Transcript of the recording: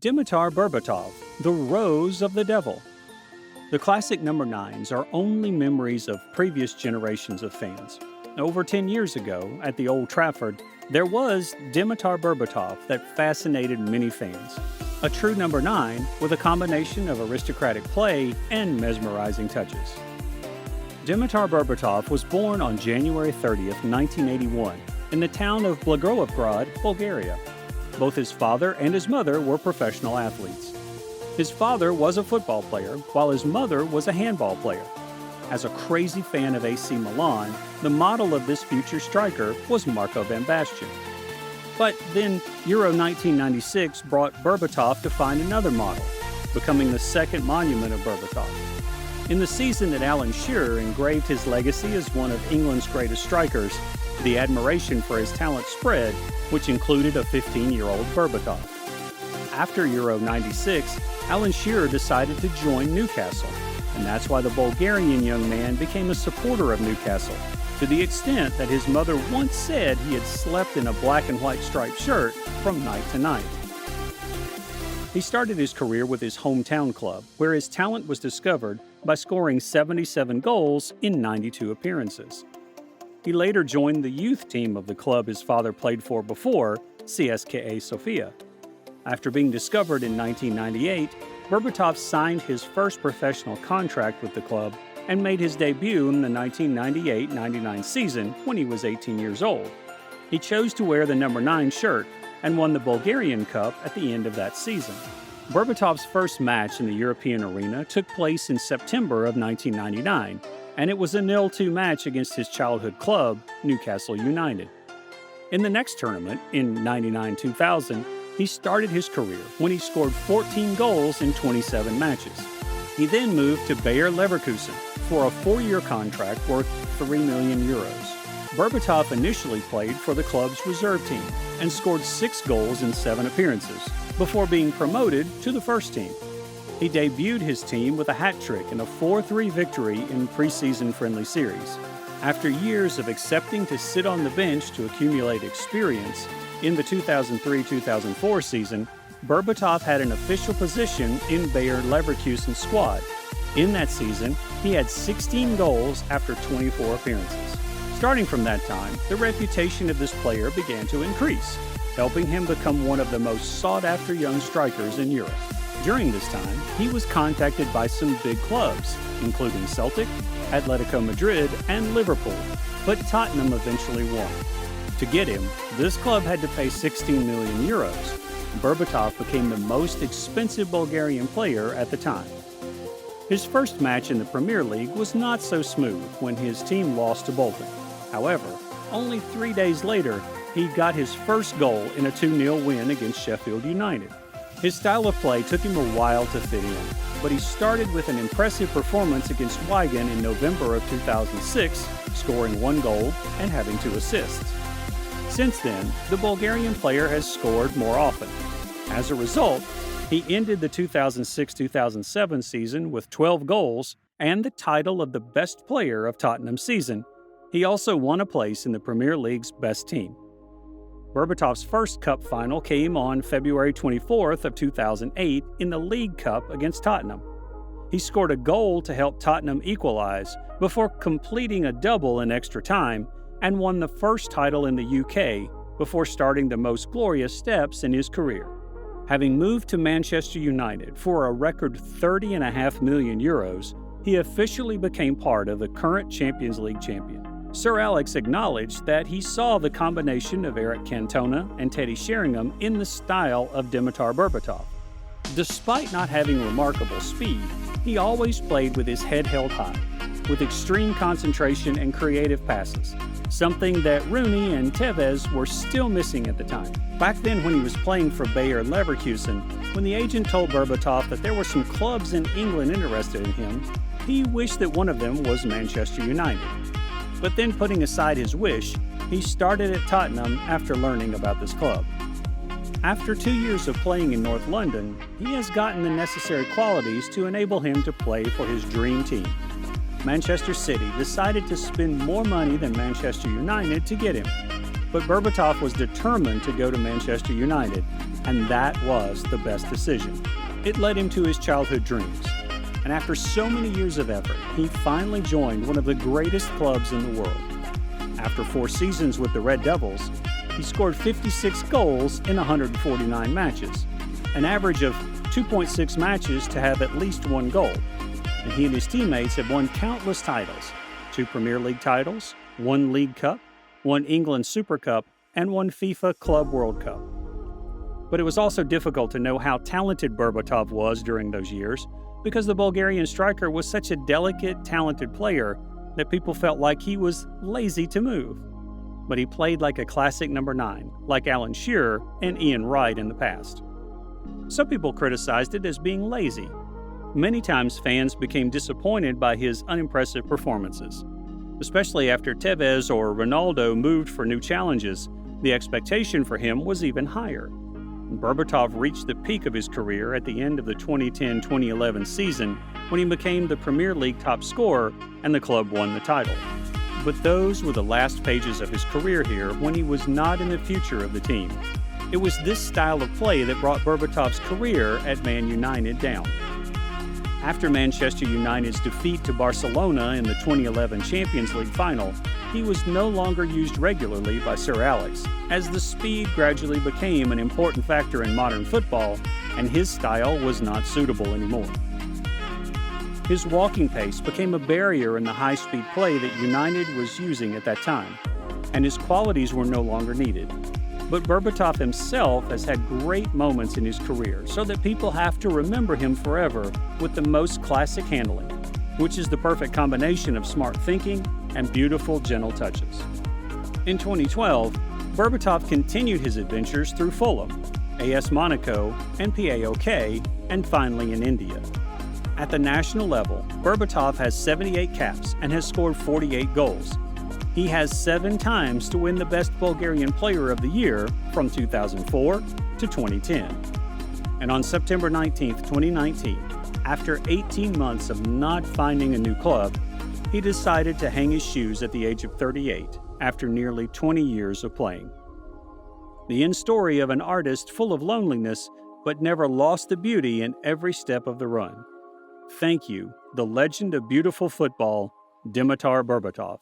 Dimitar Berbatov, the Rose of the Devil. The classic number 9s are only memories of previous generations of fans. Over 10 years ago, at the Old Trafford, there was Dimitar Berbatov that fascinated many fans. A true number 9 with a combination of aristocratic play and mesmerizing touches. Dimitar Berbatov was born on January 30th, 1981, in the town of Blagoevgrad, Bulgaria. Both his father and his mother were professional athletes. His father was a football player, while his mother was a handball player. As a crazy fan of AC Milan, the model of this future striker was Marco van Basten. But then Euro 1996 brought Berbatov to find another model, becoming the second monument of Berbatov. In the season that Alan Shearer engraved his legacy as one of England's greatest strikers, the admiration for his talent spread, which included a 15-year-old Berbatov. After Euro 96, Alan Shearer decided to join Newcastle, and that's why the Bulgarian young man became a supporter of Newcastle, to the extent that his mother once said he had slept in a black and white striped shirt from night to night. He started his career with his hometown club, where his talent was discovered by scoring 77 goals in 92 appearances. He later joined the youth team of the club his father played for before, CSKA Sofia. After being discovered in 1998, Berbatov signed his first professional contract with the club and made his debut in the 1998-99 season when he was 18 years old. He chose to wear the number 9 shirt and won the Bulgarian Cup at the end of that season. Berbatov's first match in the European arena took place in September of 1999, and it was a 0-2 match against his childhood club, Newcastle United. In the next tournament, in 99-2000, he started his career when he scored 14 goals in 27 matches. He then moved to Bayer Leverkusen for a 4-year contract worth €3 million. Berbatov initially played for the club's reserve team and scored 6 goals in 7 appearances before being promoted to the first team. He debuted his team with a hat trick in a 4-3 victory in preseason friendly series. After years of accepting to sit on the bench to accumulate experience, in the 2003-2004 season, Berbatov had an official position in Bayer Leverkusen's squad. In that season, he had 16 goals after 24 appearances. Starting from that time, the reputation of this player began to increase, helping him become one of the most sought-after young strikers in Europe. During this time, he was contacted by some big clubs, including Celtic, Atletico Madrid, and Liverpool, but Tottenham eventually won. To get him, this club had to pay €16 million. Berbatov became the most expensive Bulgarian player at the time. His first match in the Premier League was not so smooth when his team lost to Bolton. However, only 3 days later, he got his first goal in a 2-0 win against Sheffield United. His style of play took him a while to fit in, but he started with an impressive performance against Wigan in November of 2006, scoring 1 goal and having 2 assists. Since then, the Bulgarian player has scored more often. As a result, he ended the 2006-2007 season with 12 goals and the title of the best player of Tottenham's season. He also won a place in the Premier League's best team. Berbatov's first cup final came on February 24th of 2008 in the League Cup against Tottenham. He scored a goal to help Tottenham equalize before completing a double in extra time and won the first title in the UK before starting the most glorious steps in his career. Having moved to Manchester United for a record €30.5 million, he officially became part of the current Champions League champion. Sir Alex acknowledged that he saw the combination of Eric Cantona and Teddy Sheringham in the style of Dimitar Berbatov. Despite not having remarkable speed, he always played with his head held high, with extreme concentration and creative passes, something that Rooney and Tevez were still missing at the time. Back then when he was playing for Bayer Leverkusen, when the agent told Berbatov that there were some clubs in England interested in him, he wished that one of them was Manchester United. But then putting aside his wish, he started at Tottenham after learning about this club. After 2 years of playing in North London, he has gotten the necessary qualities to enable him to play for his dream team. Manchester City decided to spend more money than Manchester United to get him, but Berbatov was determined to go to Manchester United, And that was the best decision. It led him to his childhood dreams. And after so many years of effort, he finally joined one of the greatest clubs in the world. After 4 seasons with the Red Devils, he scored 56 goals in 149 matches, an average of 2.6 matches to have at least 1 goal. And he and his teammates have won countless titles: 2 Premier League titles, 1 League Cup, 1 England Super Cup, and 1 FIFA Club World Cup. But it was also difficult to know how talented Berbatov was during those years, because the Bulgarian striker was such a delicate, talented player that people felt like he was lazy to move. But he played like a classic number 9, like Alan Shearer and Ian Wright in the past. Some people criticized it as being lazy. Many times fans became disappointed by his unimpressive performances. Especially after Tevez or Ronaldo moved for new challenges, the expectation for him was even higher. Berbatov reached the peak of his career at the end of the 2010-2011 season when he became the Premier League top scorer and the club won the title. But those were the last pages of his career here when he was not in the future of the team. It was this style of play that brought Berbatov's career at Man United down. After Manchester United's defeat to Barcelona in the 2011 Champions League final, he was no longer used regularly by Sir Alex, as the speed gradually became an important factor in modern football, and his style was not suitable anymore. His walking pace became a barrier in the high-speed play that United was using at that time, and his qualities were no longer needed. But Berbatov himself has had great moments in his career, so that people have to remember him forever with the most classic handling, which is the perfect combination of smart thinking and beautiful, gentle touches. In 2012, Berbatov continued his adventures through Fulham, AS Monaco, and PAOK, and finally in India. At the national level, Berbatov has 78 caps and has scored 48 goals. He has 7 times to win the Best Bulgarian Player of the Year from 2004 to 2010. And on September 19, 2019, after 18 months of not finding a new club, he decided to hang his shoes at the age of 38 after nearly 20 years of playing. The end story of an artist full of loneliness but never lost the beauty in every step of the run. Thank you, the legend of beautiful football, Dimitar Berbatov.